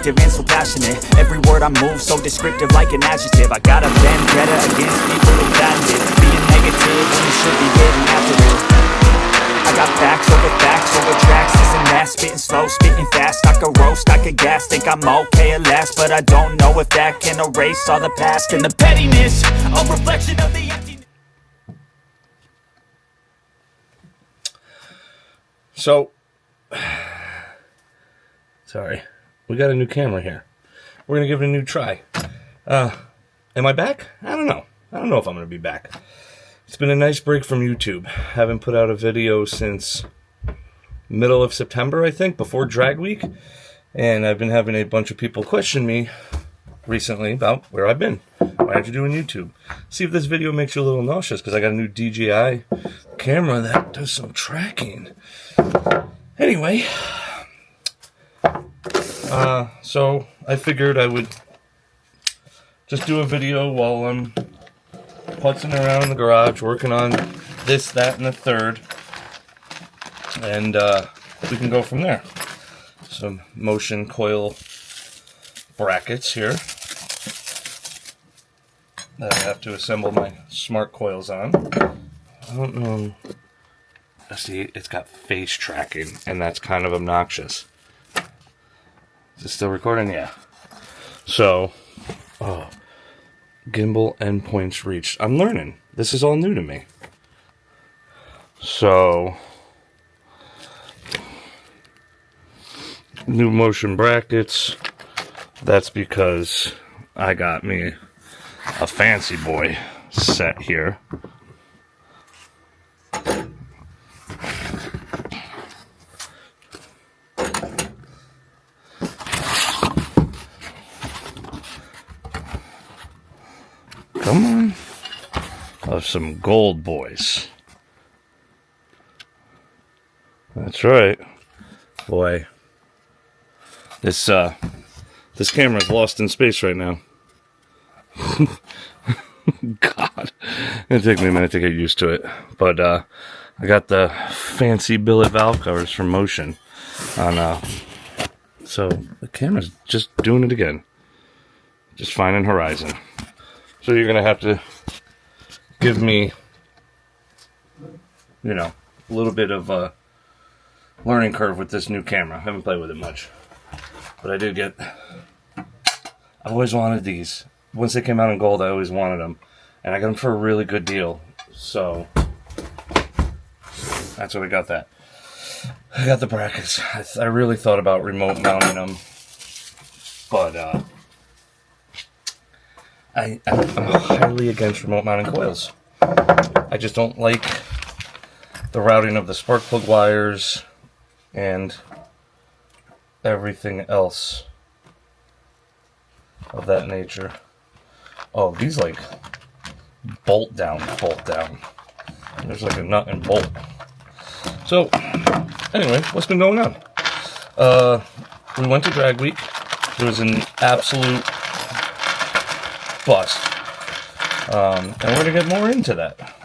vindictive and so passionate. Every word I move so descriptive like an adjective. I got a vendetta against people who patented being negative when you should be getting after it. I got facts over tracks, this and that. Spitting slow, spitting fast, I could roast, I could gas. Think I'm okay at last, but I don't know if that can erase all the past. And the pettiness, a reflection of the emptiness. So, sorry, we got a new camera here. We're going to give it a new try. Am I back? I don't know. I don't know if I'm going to be back. It's been a nice break from YouTube. Haven't put out a video since middle of September, I think, before Dragweek. And I've been having a bunch of people question me recently about where I've been. Why aren't you doing YouTube? See if this video makes you a little nauseous, because I got a new DJI camera that does some tracking. Anyway, so I figured I would just do a video while I'm putzing around in the garage, working on this, that, and the third, and we can go from there. Some motion coil brackets here that I have to assemble my smart coils on. I don't know. See, it's got face tracking, and that's kind of obnoxious. Is it still recording? Yeah. So, gimbal endpoints reached. I'm learning. This is all new to me. So, new motion brackets. That's because I got me a fancy boy set here. Come on. Of some gold boys. That's right. Boy. This camera's lost in space right now. God. It'll take me a minute to get used to it. But I got the fancy billet valve covers from Motion on so the camera's just doing it again. Just finding horizon. So you're going to have to give me, a little bit of a learning curve with this new camera. I haven't played with it much. But I did get, I've always wanted these. Once they came out in gold, I always wanted them. And I got them for a really good deal. So, that's why we got that. I got the brackets. I really thought about remote mounting them. But, I'm highly against remote mounting coils. I just don't like the routing of the spark plug wires and everything else of that nature. Oh, these like bolt down. There's like a nut and bolt. So, anyway, what's been going on? We went to Dragweek. It was an absolute bust. And we're going to get more into that.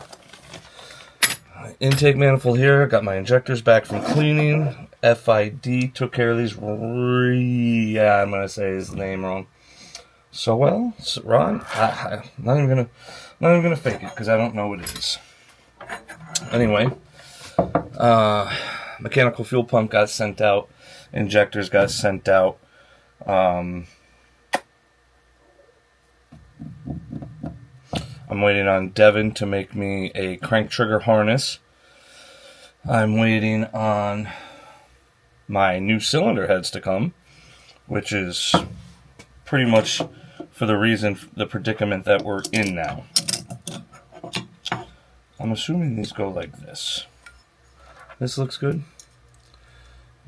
Intake manifold here. Got my injectors back from cleaning. FID took care of these. Yeah, I'm going to say his name wrong. Ron? I'm not even gonna fake it because I don't know what it is. Anyway, mechanical fuel pump got sent out. Injectors got sent out. I'm waiting on Devin to make me a crank trigger harness. I'm waiting on my new cylinder heads to come, which is pretty much for the predicament that we're in now. I'm assuming these go like this. This looks good.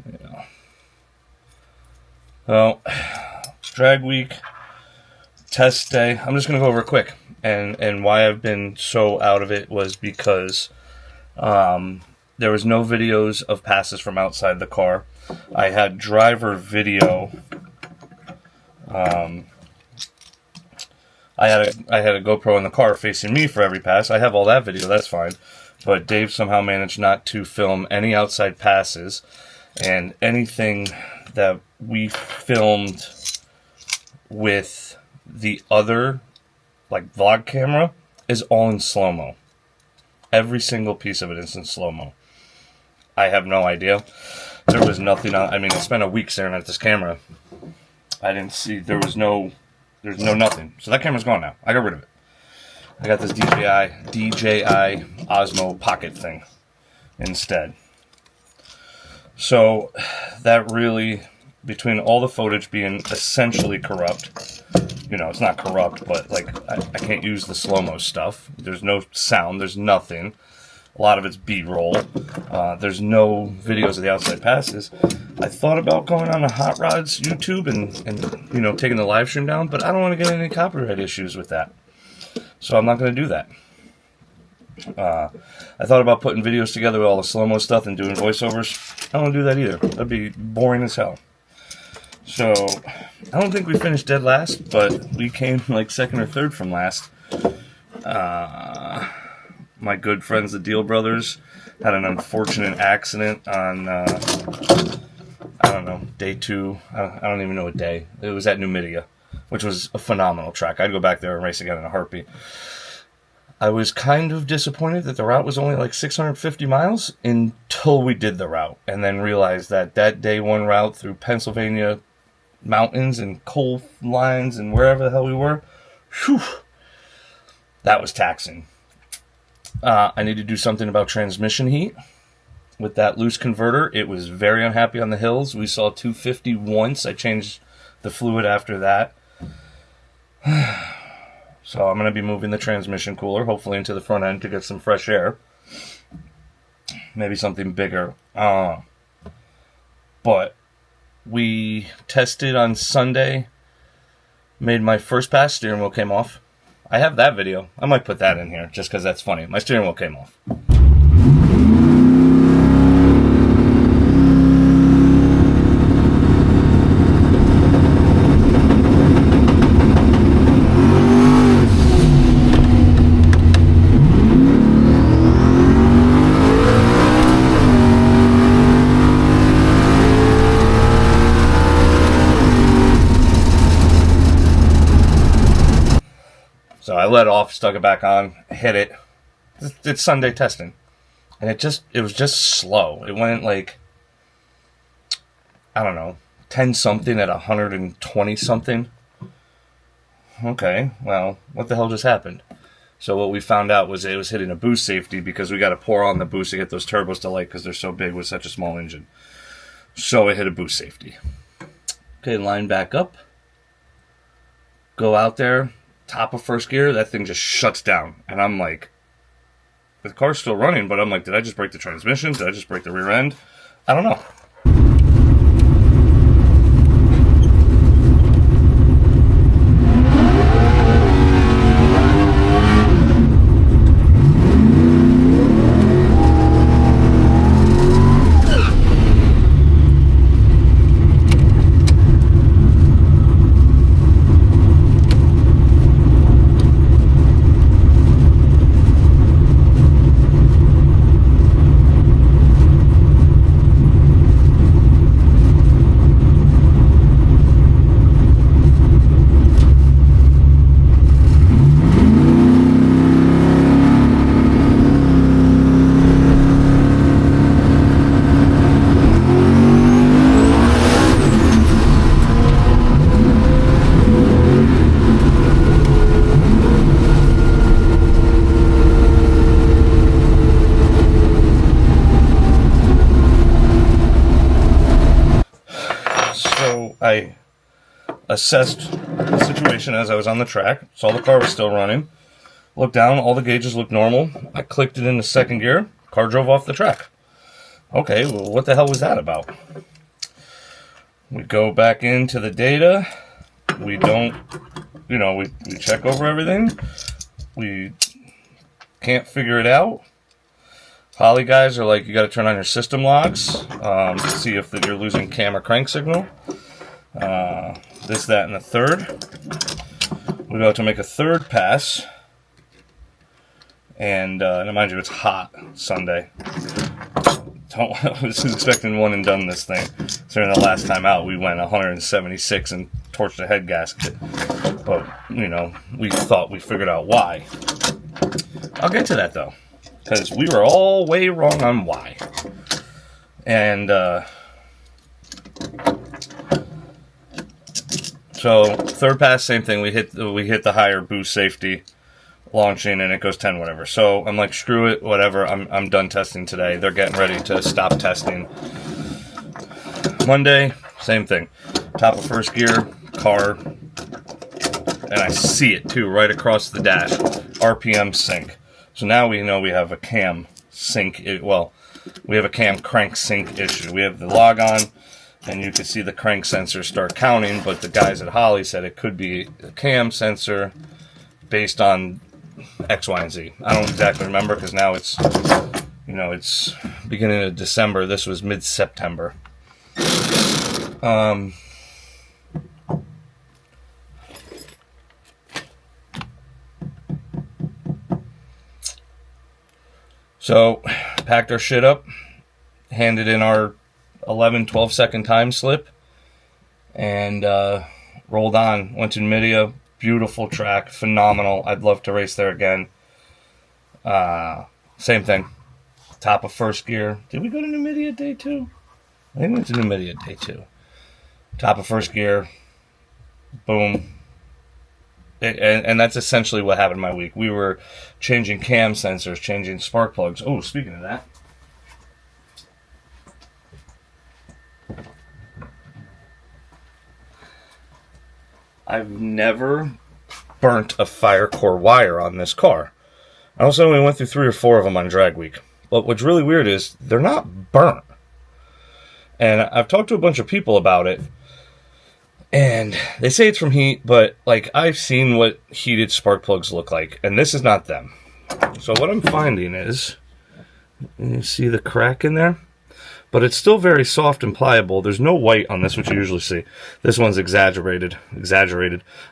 Yeah. Well, Dragweek, test day. I'm just going to go over it quick. And why I've been so out of it was because there was no videos of passes from outside the car. I had driver video. I had a GoPro in the car facing me for every pass. I have all that video, that's fine. But Dave somehow managed not to film any outside passes, and anything that we filmed with the other, like, vlog camera is all in slow-mo. Every single piece of it is in slow-mo. I have no idea. There was nothing on. I mean, I spent a week staring at this camera. I didn't see. There's no nothing. So that camera's gone now. I got rid of it. I got this DJI Osmo Pocket thing instead. So that really, between all the footage being essentially corrupt, it's not corrupt, but like I can't use the slow-mo stuff. There's no sound. There's nothing. A lot of it's B-roll. There's no videos of the outside passes. I thought about going on a Hot Rods YouTube and taking the live stream down, but I don't want to get any copyright issues with that. So I'm not going to do that. I thought about putting videos together with all the slow-mo stuff and doing voiceovers. I don't want to do that either. That'd be boring as hell. So I don't think we finished dead last, but we came like second or third from last. My good friends, the Deal Brothers, had an unfortunate accident on, day 2. I don't even know what day. It was at Numidia, which was a phenomenal track. I'd go back there and race again in a heartbeat. I was kind of disappointed that the route was only like 650 miles until we did the route, and then realized that day 1 route through Pennsylvania mountains and coal lines and wherever the hell we were, whew, that was taxing. I need to do something about transmission heat. With that loose converter, it was very unhappy on the hills. We saw 250 once. I changed the fluid after that. So I'm going to be moving the transmission cooler, hopefully into the front end to get some fresh air. Maybe something bigger. But we tested on Sunday, made my first pass, steering wheel came off. I have that video. I might put that in here just because that's funny. My steering wheel came off. So I let off, stuck it back on, hit it. It's Sunday testing. And it was just slow. It went like, 10 something at 120 something. Okay, well, what the hell just happened? So what we found out was it was hitting a boost safety because we got to pour on the boost to get those turbos to light because they're so big with such a small engine. So it hit a boost safety. Okay, line back up. Go out there. Top of first gear, that thing just shuts down. And I'm like, the car's still running, but I'm like, did I just break the transmission? Did I just break the rear end? I don't know. I assessed the situation as I was on the track, saw the car was still running, looked down, all the gauges looked normal. I clicked it into second gear, car drove off the track. Okay, well, what the hell was that about? We go back into the data. We don't, we check over everything. We can't figure it out. Poly guys are like, you got to turn on your system logs, see if you're losing cam or crank signal. This, that, and the third. We're about to make a third pass. And mind you, it's hot Sunday. I was expecting one and done this thing. So the last time out, we went 176 and torched the head gasket. But, we thought we figured out why. I'll get to that, though. Because we were all way wrong on why. And, so, third pass, same thing. We hit the higher boost safety launching, and it goes 10, whatever. So, I'm like, screw it, whatever. I'm done testing today. They're getting ready to stop testing. Monday, same thing. Top of first gear, car, and I see it, too, right across the dash. RPM sync. So now we know we have a cam sync. We have a cam crank sync issue. We have the log on, and you can see the crank sensor start counting, but the guys at Holley said it could be a cam sensor based on X, Y, and Z. I don't exactly remember because now it's, it's beginning of December. This was mid-September. So, packed our shit up, handed in our 12 second time slip, and rolled on. Went to Numidia, beautiful track, phenomenal. I'd love to race there again. Same thing. Top of first gear. Did we go to Numidia day 2? I think we went to Numidia day 2. Top of first gear. Boom. And that's essentially what happened in my week. We were changing cam sensors, changing spark plugs. Oh, speaking of that. I've never burnt a fire core wire on this car. I also only went through 3 or 4 of them on Dragweek. But what's really weird is they're not burnt. And I've talked to a bunch of people about it. And they say it's from heat, but I've seen what heated spark plugs look like, and this is not them. So what I'm finding is, you see the crack in there? But it's still very soft and pliable. There's no white on this, which you usually see. This one's exaggerated.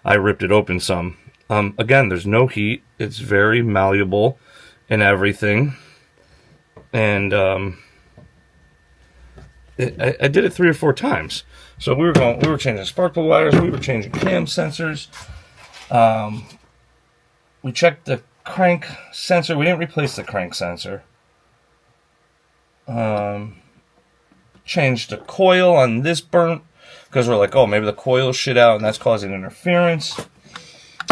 I ripped it open some. Again, there's no heat. It's very malleable and everything. And I did it 3 or 4 times. So we were changing spark plug wires, we were changing cam sensors. We checked the crank sensor. We didn't replace the crank sensor. Changed the coil on this burnt because we're like, oh, maybe the coil's shit out and that's causing interference.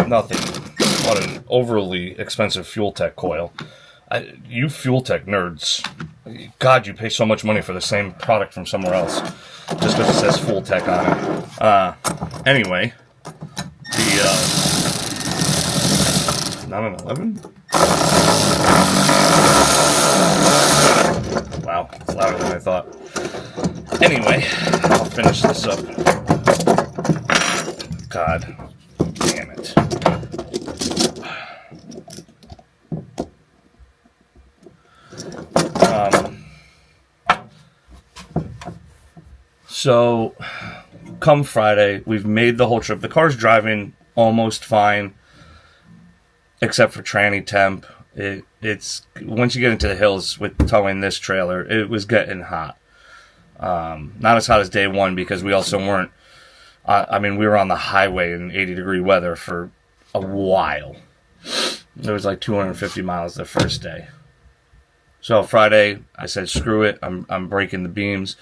Nothing. Bought an overly expensive Fuel Tech coil. You Fuel Tech nerds, God, you pay so much money for the same product from somewhere else just because it says Fuel Tech on it. Anyway, the 911. Wow, it's louder than I thought. Anyway, I'll finish this up. God damn it. So, come Friday, we've made the whole trip. The car's driving almost fine, except for tranny temp. It's once you get into the hills with towing this trailer, it was getting hot. Not as hot as day 1 because we also weren't. We were on the highway in 80-degree weather for a while. It was like 250 miles the first day. So Friday, I said, screw it. I'm breaking the beams.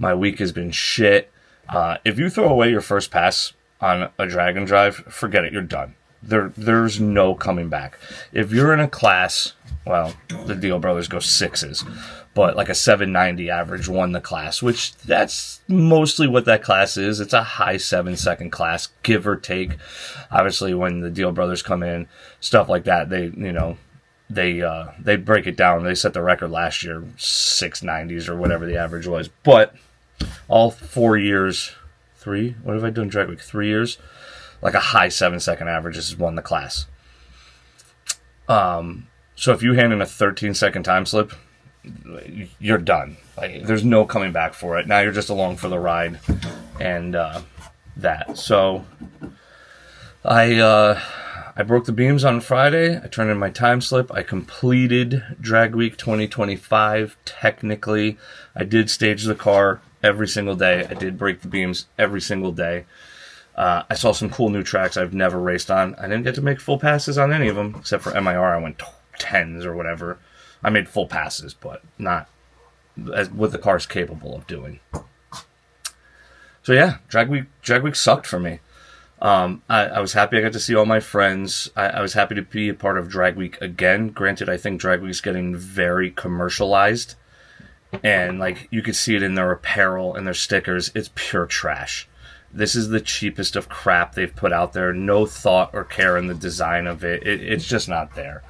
My week has been shit. If you throw away your first pass on a drag and drive, forget it. You're done. There's no coming back. If you're in a class, well, the Deal Brothers go 6s, but like a 790 average won the class, which that's mostly what that class is. It's a high 7-second class, give or take. Obviously, when the Deal Brothers come in, stuff like that, they break it down. They set the record last year, 690s or whatever the average was. But all 4 years, 3, what have I done Dragweek? 3 years? Like a high 7-second average has won the class. So if you hand in a 13-second time slip, you're done. There's no coming back for it. Now you're just along for the ride and that. So I I broke the beams on Friday. I turned in my time slip. I completed Dragweek 2025. Technically, I did stage the car every single day. I did break the beams every single day. I saw some cool new tracks I've never raced on. I didn't get to make full passes on any of them, except for MIR. I went 10s or whatever. I made full passes, but not as what the car's capable of doing. So yeah, Dragweek sucked for me. I was happy I got to see all my friends. I was happy to be a part of Dragweek again. Granted, I think Dragweek's getting very commercialized. And like you could see it in their apparel and their stickers. It's pure trash. This is the cheapest of crap they've put out there. No thought or care in the design of it. It's just not there.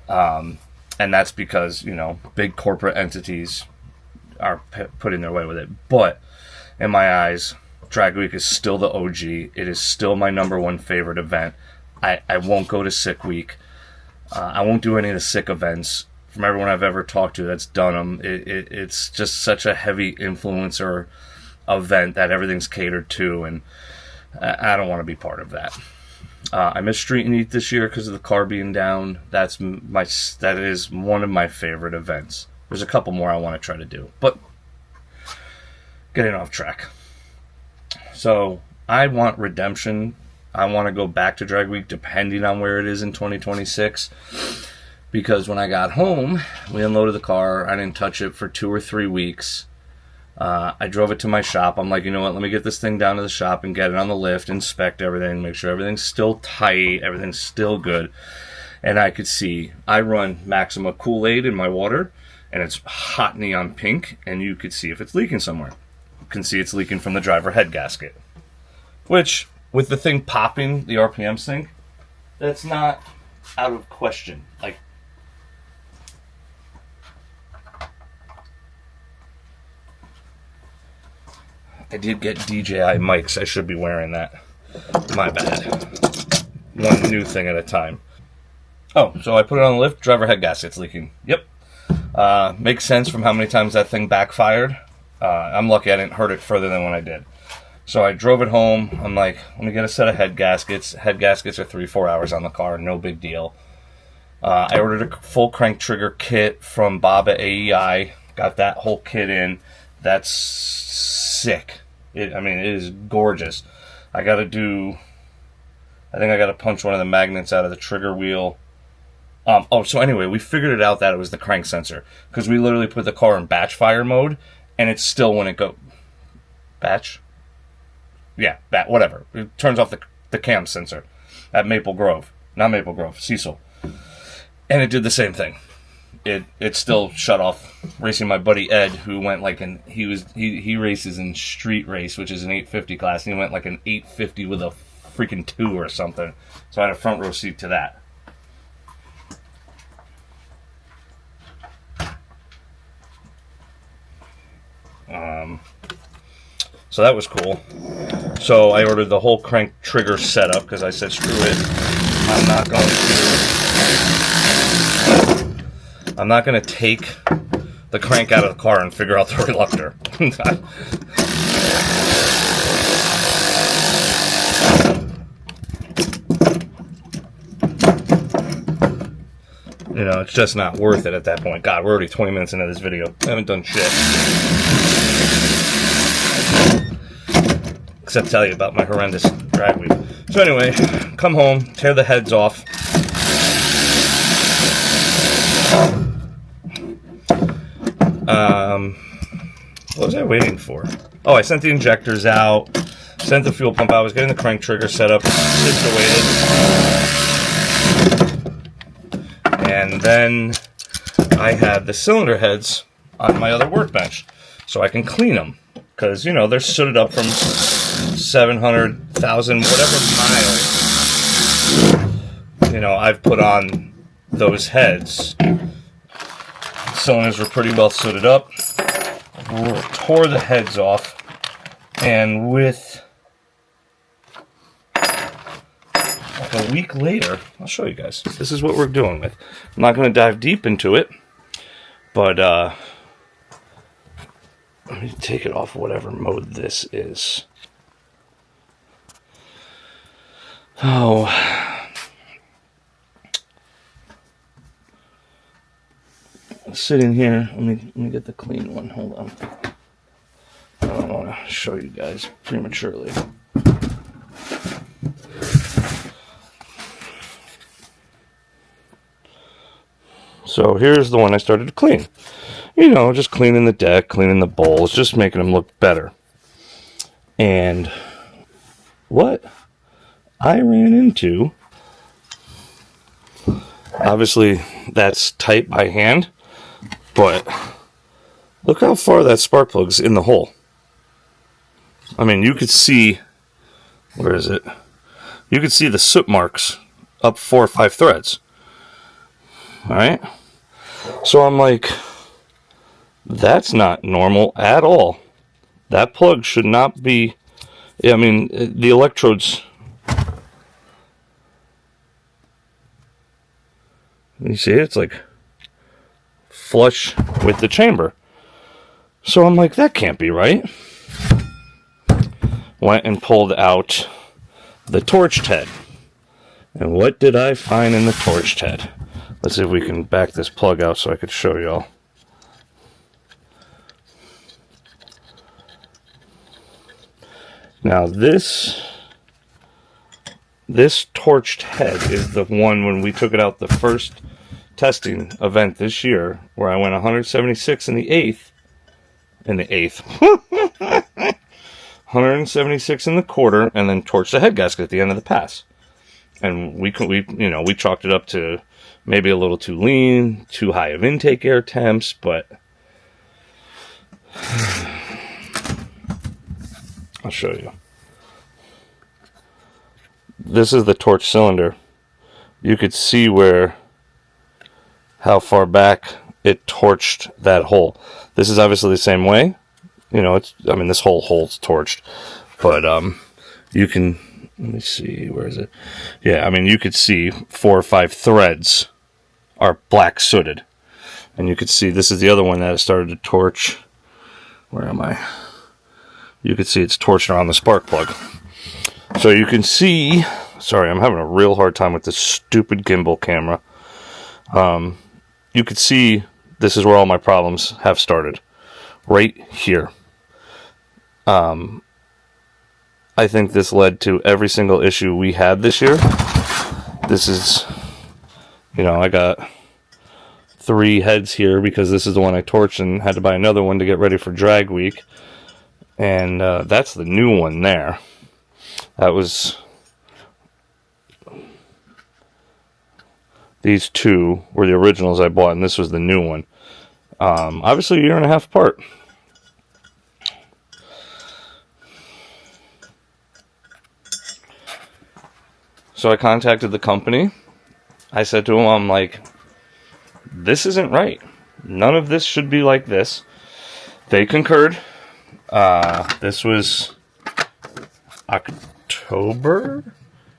And that's because, you know, big corporate entities are putting their way with it. But in my eyes, Dragweek is still the OG. It is still my number one favorite event. I won't go to Sick Week. I won't do any of the Sick events. From everyone I've ever talked to that's done them, it's just such a heavy influencer event that everything's catered to, and I don't want to be part of that. I missed Street and Eat this year because of the car being down. That is one of my favorite events. There's a couple more I want to try to do, but getting off track. So I want redemption. I want to go back to Dragweek depending on where it is in 2026. Because when I got home, we unloaded the car. I didn't touch it for 2 or 3 weeks. I drove it to my shop. I'm like, you know what? Let me get this thing down to the shop and get it on the lift, inspect everything, make sure everything's still tight, everything's still good. And I could see, I run Maxima Kool-Aid in my water, and it's hot neon pink, and you could see if it's leaking somewhere. You can see it's leaking from the driver head gasket. Which, with the thing popping, the RPM sync, that's not out of question. Like, I did get DJI mics. I should be wearing that. My bad. One new thing at a time. Oh, so I put it on the lift. Driver head gasket's leaking. Yep. Makes sense from how many times that thing backfired. I'm lucky I didn't hurt it further than when I did. So I drove it home. I'm like, let me get a set of head gaskets. Head gaskets are 3-4 hours on the car. No big deal. I ordered a full crank trigger kit from Bob at AEI. Got that whole kit in. That's sick. It is gorgeous. I think I got to punch one of the magnets out of the trigger wheel. So anyway, we figured it out that it was the crank sensor. Because we literally put the car in batch fire mode, and it still wouldn't go... Batch? Yeah, whatever. It turns off the cam sensor at Maple Grove. Not Maple Grove, Cecil. And it did the same thing. It still shut off. Racing my buddy Ed, who went like he races in street race, which is an 850 class, and he went like an 850 with a freaking 2 or something. So I had a front row seat to that. So that was cool. So I ordered the whole crank trigger setup because I said screw it. I'm not going to take the crank out of the car and figure out the reluctor. You know, it's just not worth it at that point. God, we're already 20 minutes into this video. I haven't done shit. Except tell you about my horrendous drag week. So anyway, come home, tear the heads off. What was I waiting for? Oh, I sent the injectors out, sent the fuel pump out, I was getting the crank trigger set up, situated. And then I had the cylinder heads on my other workbench, so I can clean them. Because, you know, they're sooted up from 700,000, whatever miles, you know, I've put on those heads. Cylinders were pretty well sooted up. Tore the heads off, and with like a week later, I'll show you guys. This is what we're doing with. I'm not going to dive deep into it, but let me take it off whatever mode this is. Oh, sitting here. Let me get the clean one. Hold on. I don't want to show you guys prematurely. So here's the one I started to clean. You know, just cleaning the deck, cleaning the bowls, just making them look better. And what I ran into, obviously that's tight by hand, but look how far that spark plug's in the hole. I mean, you could see, where is it? You could see the soot marks up 4 or 5 threads. Alright? So I'm like, that's not normal at all. That plug should not be, I mean, the electrodes, you see it? It's like flush with the chamber. So I'm like, that can't be right. Went and pulled out the torched head. And what did I find in the torched head? Let's see if we can back this plug out so I could show y'all. Now this torched head is the one when we took it out the first testing event this year, where I went 176 in the eighth. 176 in the quarter, and then torched the head gasket at the end of the pass. And we chalked it up to maybe a little too lean, too high of intake air temps, but I'll show you. This is the torch cylinder. You could see how far back it torched that hole. This is obviously the same way. You know, this whole hole's torched. But you can, let me see, where is it? Yeah, I mean, you could see 4 or 5 threads are black sooted. And you could see, this is the other one that started to torch. Where am I? You could see it's torched around the spark plug. So you can see, sorry, I'm having a real hard time with this stupid gimbal camera. You could see this is where all my problems have started. Right here. I think this led to every single issue we had this year. This is, I got 3 heads here because this is the one I torched and had to buy another one to get ready for Dragweek. And that's the new one there. That was, these 2 were the originals I bought, and this was the new one. Obviously a year and a half apart. So I contacted the company. I said to them, I'm like, this isn't right. None of this should be like this. They concurred. This was October?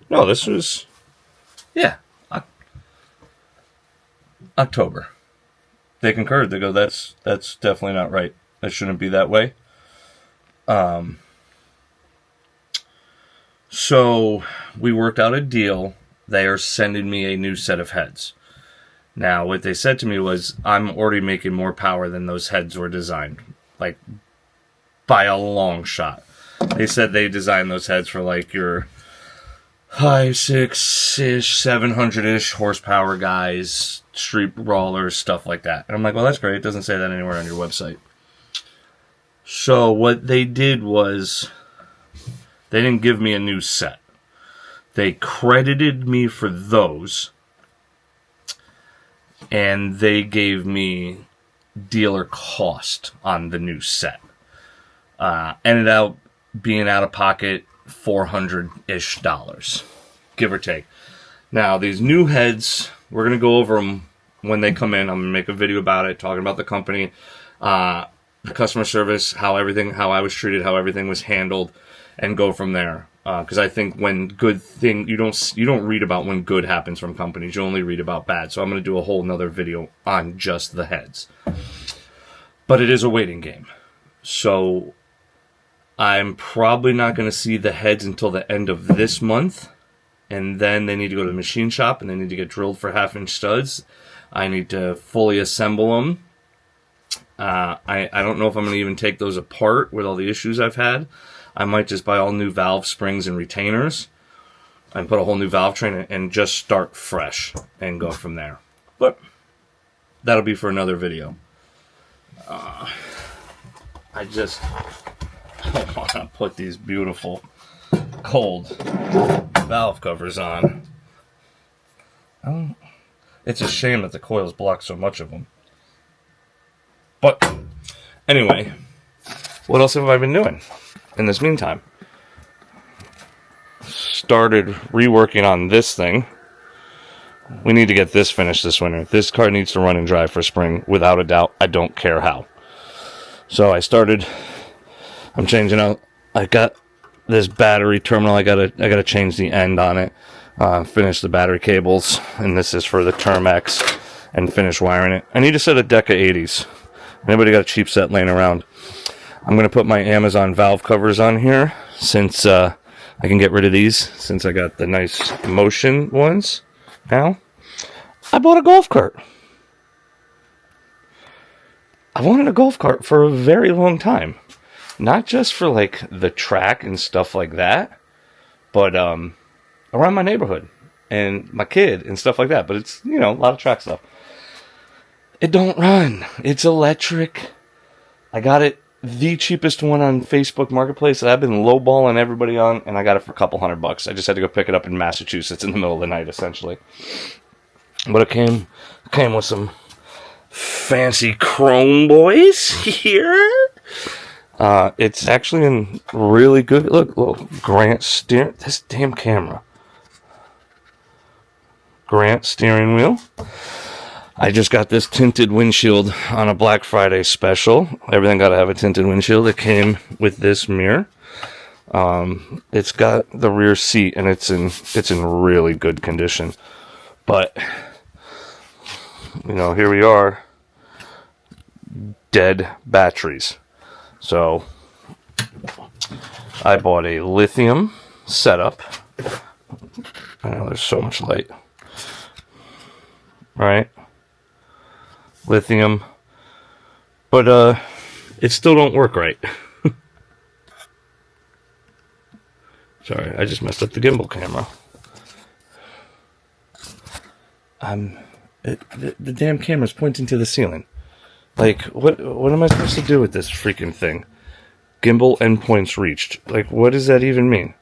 No, this was, yeah, October. They concurred. They go, that's definitely not right. That shouldn't be that way. So we worked out a deal. They are sending me a new set of heads. Now, what they said to me was, I'm already making more power than those heads were designed. Like, by a long shot. They said they designed those heads for, like, your high 6-ish, 700-ish horsepower guys, street brawlers, stuff like that. And I'm like, well, that's great. It doesn't say that anywhere on your website. So what they did was, they didn't give me a new set. They credited me for those, and they gave me dealer cost on the new set. Ended up being out of pocket $400-ish, give or take. Now, these new heads, we're going to go over them when they come in. I'm going to make a video about it, talking about the company, the customer service, how I was treated, how everything was handled, and go from there. Because I think when good thing, you don't read about when good happens from companies. You only read about bad. So I'm going to do a whole nother video on just the heads. But it is a waiting game. So I'm probably not going to see the heads until the end of this month. And then they need to go to the machine shop and they need to get drilled for 1/2-inch studs. I need to fully assemble them I don't know if I'm going to even take those apart with all the issues I've had. I might just buy all new valve springs and retainers and put a whole new valve train and just start fresh and go from there. But that'll be for another video. I just want to put these beautiful cold valve covers on. It's a shame that the coils block so much of them. But anyway, what else have I been doing in this meantime? Started reworking on this thing. We need to get this finished this winter. This car needs to run and drive for spring without a doubt. I don't care how. So I'm changing out. I got this battery terminal. I gotta change the end on it. Finish the battery cables, and this is for the Termex, and finish wiring it. I need to set a deck of 80s. Anybody got a cheap set laying around? I'm gonna put my Amazon valve covers on here since I can get rid of these since I got the nice motion ones. Now, I bought a golf cart. I wanted a golf cart for a very long time. Not just for like the track and stuff like that, but around my neighborhood and my kid and stuff like that. But it's, a lot of track stuff. It don't run. It's electric. I got it, the cheapest one on Facebook Marketplace that I've been lowballing everybody on, and I got it for a couple $100. I just had to go pick it up in Massachusetts in the middle of the night, essentially. But it came with some fancy chrome boys here. It's actually in really good. Look, Grant steer. This damn camera. Grant steering wheel. I just got this tinted windshield on a Black Friday special. Everything got to have a tinted windshield. It came with this mirror. It's got the rear seat, and it's in really good condition. But here we are. Dead batteries. So I bought a lithium setup. I know there's so much light. Right? Lithium. But it still don't work right. Sorry, I just messed up the gimbal camera. The damn camera's pointing to the ceiling. Like, what am I supposed to do with this freaking thing? Gimbal endpoints reached. Like, what does that even mean?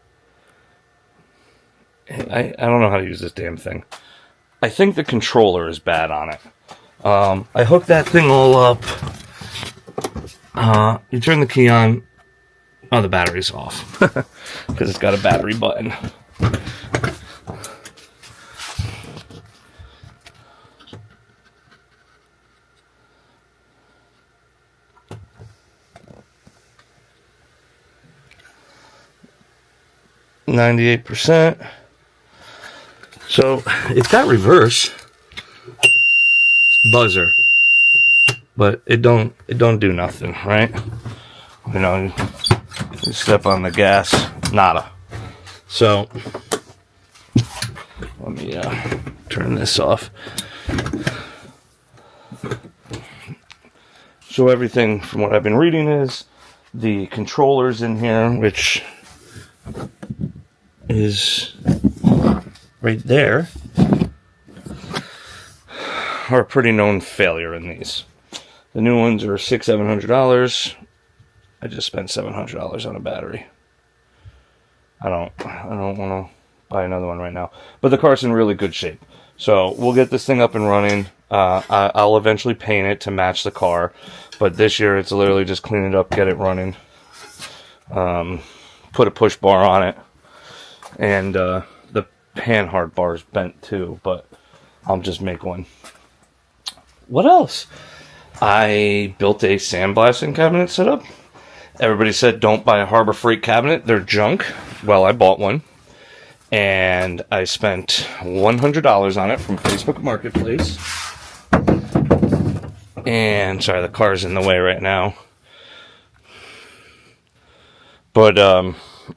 I don't know how to use this damn thing. I think the controller is bad on it. I hooked that thing all up. You turn the key on. Oh, the battery's off. Because it's got a battery button. %. So it's got reverse buzzer, but it don't do nothing, right? You step on the gas, nada. So let me turn this off. So everything from what I've been reading is the controllers in here, which is right there, are a pretty known failure in these. The new ones are $700. I just spent $700 on a battery. I don't want to buy another one right now. But the car's in really good shape. So we'll get this thing up and running. I'll eventually paint it to match the car. But this year it's literally just clean it up, get it running. Put a push bar on it. And the panhard bar is bent too, but I'll just make one. What else? I built a sandblasting cabinet setup. Everybody said don't buy a Harbor Freight cabinet, they're junk. Well, I bought one. And I spent $100 on it from Facebook Marketplace. And, sorry, the car's in the way right now. But,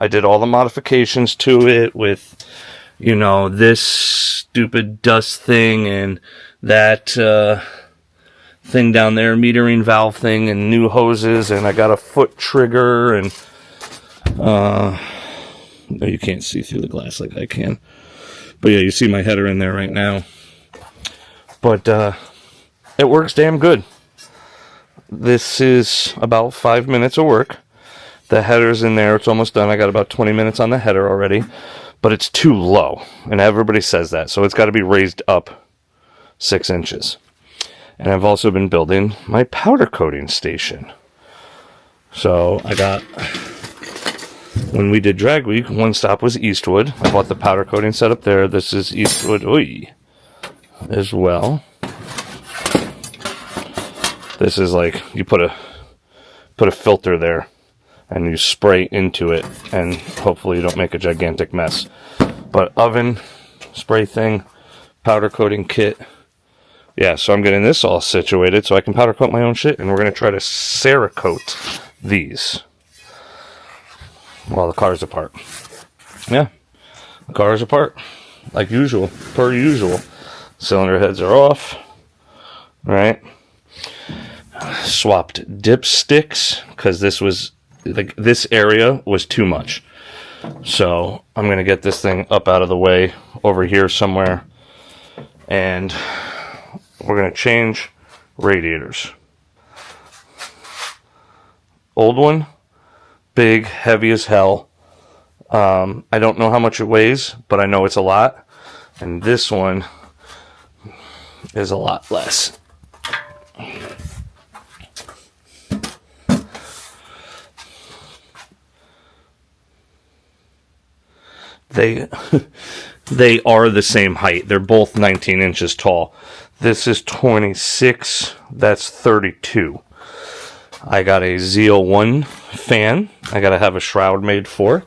I did all the modifications to it with, this stupid dust thing and that thing down there, metering valve thing, and new hoses, and I got a foot trigger, and no, you can't see through the glass like I can. But yeah, you see my header in there right now. But it works damn good. This is about 5 minutes of work. The header's in there. It's almost done. I got about 20 minutes on the header already. But it's too low. And everybody says that. So it's got to be raised up 6 inches. And I've also been building my powder coating station. So I got... When we did Dragweek, one stop was Eastwood. I bought the powder coating set up there. This is Eastwood as well. This is like you put a filter there and you spray into it, and hopefully you don't make a gigantic mess. But oven, spray thing, powder coating kit. Yeah, so I'm getting this all situated so I can powder coat my own shit, and we're going to try to Cerakote these while the car's apart. Yeah, the car is apart, like usual, per usual. Cylinder heads are off, right? Swapped dipsticks, because this area was too much. So I'm going to get this thing up out of the way over here somewhere, and we're going to change radiators. Old one, big, heavy as hell. I don't know how much it weighs, but I know it's a lot. And this one is a lot less. They are the same height. They're both 19 inches tall. This is 26. That's 32. I got a ZL1 fan. I got to have a shroud made for.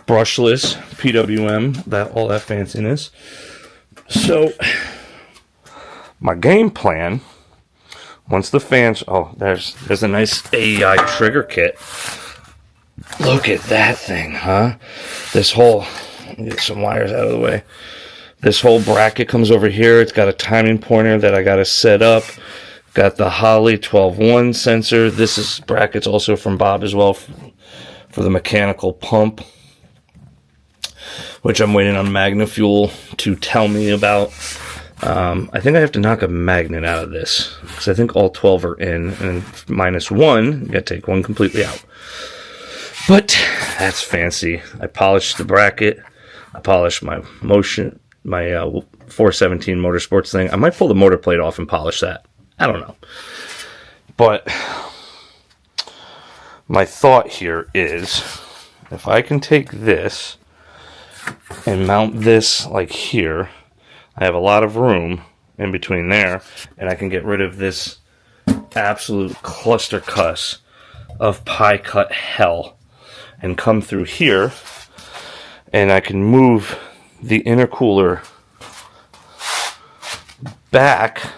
Brushless PWM. All that fanciness. So, my game plan, once the fans... Oh, there's a nice AEI trigger kit. Look at that thing, huh? This whole... Get some wires out of the way. This whole bracket comes over here. It's got a timing pointer that I got to set up. Got the Holley 12.1 sensor. This is brackets also from Bob as well for the mechanical pump, which I'm waiting on MagnaFuel to tell me about. I think I have to knock a magnet out of this because I think all 12 are in, and minus one, you got to take one completely out. But that's fancy. I polished the bracket. I polished my 417 Motorsports thing. I might pull the motor plate off and polish that. I don't know. But my thought here is, if I can take this and mount this like here, I have a lot of room in between there, and I can get rid of this absolute cluster cuss of pie cut hell and come through here, and I can move the intercooler back,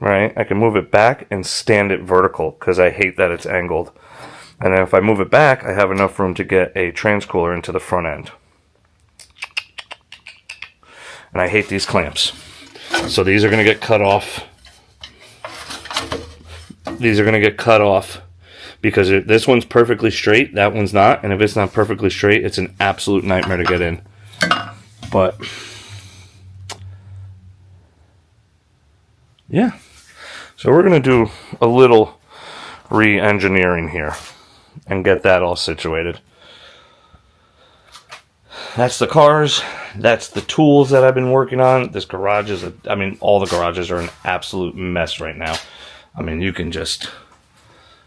right? I can move it back and stand it vertical because I hate that it's angled. And then if I move it back, I have enough room to get a transcooler into the front end. And I hate these clamps. So these are going to get cut off. These are going to get cut off because this one's perfectly straight, that one's not. And if it's not perfectly straight, it's an absolute nightmare to get in. But yeah. So we're going to do a little re-engineering here and get that all situated. That's the cars. That's the tools that I've been working on. This garage is all the garages are an absolute mess right now. I mean, you can just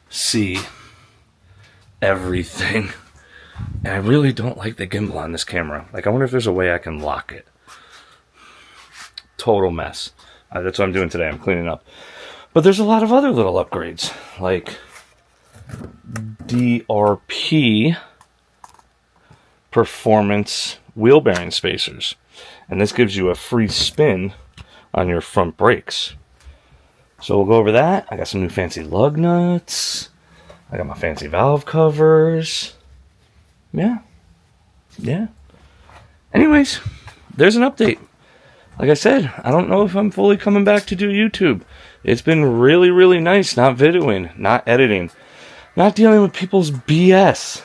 see everything. And I really don't like the gimbal on this camera. Like, I wonder if there's a way I can lock it. Total mess. That's what I'm doing today. I'm cleaning up. But there's a lot of other little upgrades. Like DRP performance wheel bearing spacers. And this gives you a free spin on your front brakes. So we'll go over that. I got some new fancy lug nuts. I got my fancy valve covers. Yeah. Anyways, there's an update. Like I said, I don't know if I'm fully coming back to do YouTube. It's been really, really nice not videoing, not editing, not dealing with people's BS.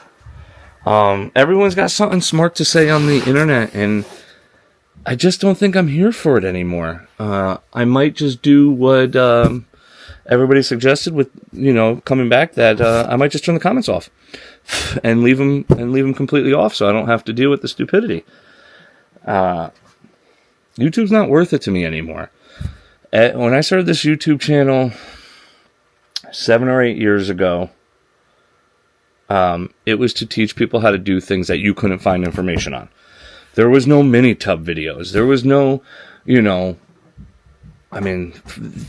Everyone's got something smart to say on the internet, and I just don't think I'm here for it anymore. I might just do what everybody suggested with, coming back, that I might just turn the comments off and leave them completely off, so I don't have to deal with the stupidity. YouTube's not worth it to me anymore. When I started this YouTube channel 7 or 8 years ago, it was to teach people how to do things that you couldn't find information on. There was no mini tub videos. There was no,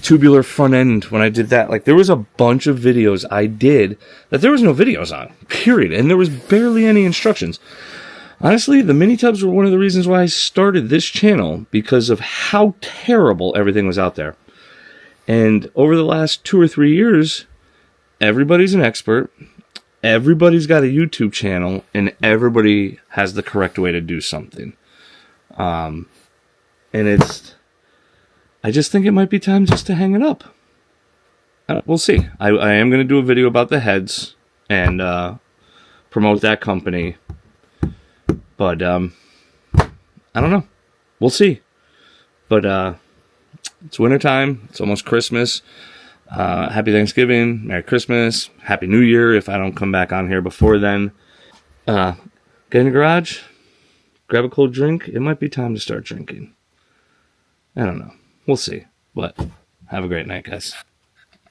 tubular front end when I did that. Like, there was a bunch of videos I did that there was no videos on, period. And there was barely any instructions. Honestly, the mini tubs were one of the reasons why I started this channel, because of how terrible everything was out there. And over the last 2 or 3 years, everybody's an expert. Everybody's got a YouTube channel, and everybody has the correct way to do something. And I just think it might be time just to hang it up. We'll see. I am going to do a video about the heads and promote that company. But I don't know. We'll see. But it's wintertime. It's almost Christmas. Happy Thanksgiving, Merry Christmas, Happy New Year if I don't come back on here before then. Get in the garage, grab a cold drink. It might be time to start drinking. I don't know. We'll see. But have a great night, guys.